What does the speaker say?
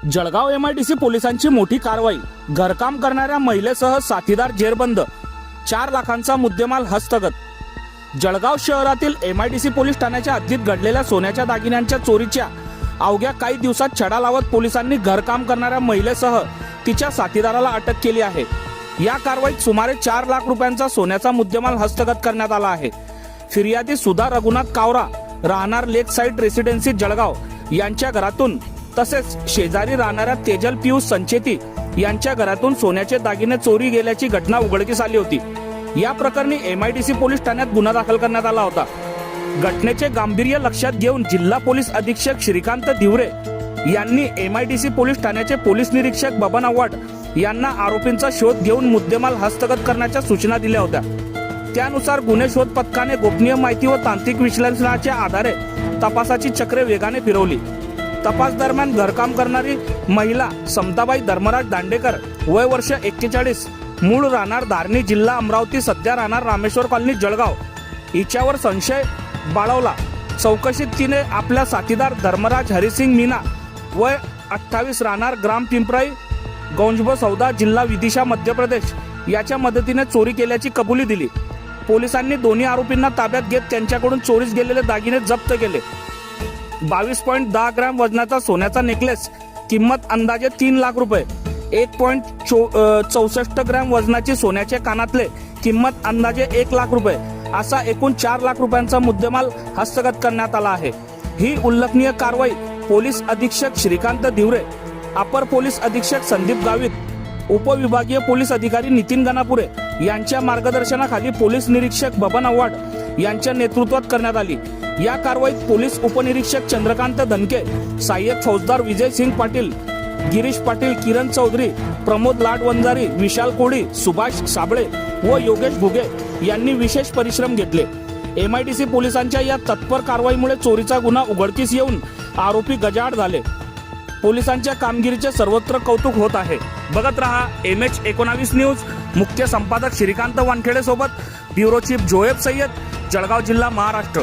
Jalgaon MIDC पोलिसांची मोठी कारवाई। घरकाम करणाऱ्या महिलेसह साथीदार जेरबंद। 4 लाखांचा मुद्देमाल हस्तगत। जळगाव शहरातील MIDC पोलीस ठाण्याच्या हद्दीत घडलेल्या सोन्याच्या दागिन्यांच्या चोरीच्या अवघ्या काही दिवसात छडा लावत पोलिसांनी घरकाम करणाऱ्या महिलेसह तिच्या साथीदाराला अटक केली आहे। या कारवाईत सुमारे 4 लाख रुपयांचा सोन्याचा मुद्देमाल हस्तगत करण्यात आला आहे। फिर्यादी सुधा रघुनाथ कावरा राहणार लेक साइड रेसिडेन्सी जळगाव यांच्या घरातून तसेच शेजारी राहणाऱ्या तेजल पियुष संचेती यांच्या घरातून सोन्याचे दागिने चोरी गेल्याची घटना उघडकीस आली होती। या प्रकरणी MIDC पोलीस ठाण्यात गुन्हा दाखल करण्यात आला होता। घटनेचे गांभीर्य लक्षात घेऊन जिल्हा पोलीस अधीक्षक श्रीकांत धिवरे यांनी MIDC पोलीस ठाण्याचे पोलीस निरीक्षक बबन आव्हाड यांना आरोपींचा शोध घेऊन मुद्देमाल हस्तगत करण्याच्या सूचना दिल्या होत्या। त्यानुसार गुन्हे शोध पथकाने गोपनीय माहिती व तांत्रिक विश्लेषणाच्या आधारे तपासाची चक्रे वेगाने फिरवली। तपास दरम्यान घरकाम करणारी महिला समताबाई धर्मराज दांडेकर वय वर्ष 41 मूळ राहणार धारणी जिल्हा अमरावती सध्या राहणार रामेश्वर कॉलनी जळगाव हिच्यावर संशय बाळवला। चौकशीत तिने आपल्या साथीदार धर्मराज हरिसिंग मीना वय 28 राहणार ग्राम पिंपराई गौंजब सौदा जिल्हा विदिशा मध्य प्रदेश याच्या मदतीने चोरी केल्याची कबुली दिली। पोलिसांनी दोन्ही आरोपींना ताब्यात घेत त्यांच्याकडून चोरीस गेलेले दागिने जप्त केले। 22.10 ग्रॅम वजनाचा सोन्याचा नेकलेस किंमत अंदाजे 3 लाख रुपये, 1.64 ग्रॅम वजनाची सोन्याचे कानातले किंमत अंदाजे 1 लाख रुपये असा एकूण 4 लाख रुपयांचा मुद्देमाल हस्तगत करण्यात आला आहे। ही उल्लेखनीय कारवाई पोलीस अधीक्षक श्रीकांत धिवरे, अपर पोलीस अधीक्षक संदीप गावित, उपविभागीय पोलीस अधिकारी नितीन गणापुरे यांच्या मार्गदर्शनाखाली पोलीस निरीक्षक बबन आव्हाड यांच्या नेतृत्वात करण्यात आली। या कारवाईत पोलीस उपनिरीक्षक चंद्रकांत धनके, सहाय्यक फौजदार विजय सिंग पाटील, गिरीश पाटील, किरण चौधरी, प्रमोद लाडवंजारी, विशाल कोळी, सुभाष साबळे व योगेश भुगे यांनी विशेष परिश्रम घेतले। MIDC पोलिसांच्या या तत्पर कारवाईमुळे चोरीचा गुन्हा उघडकीस येऊन आरोपी गजाआड झाले। पोलिसांच्या कामगिरीचे सर्वत्र कौतुक होत आहे। बघत रहा MH19 न्यूज। मुख्य संपादक श्रीकांत वानखेडे सोबत ब्युरो चीफ जोएब सय्यद, जळगाव जिल्हा, महाराष्ट्र।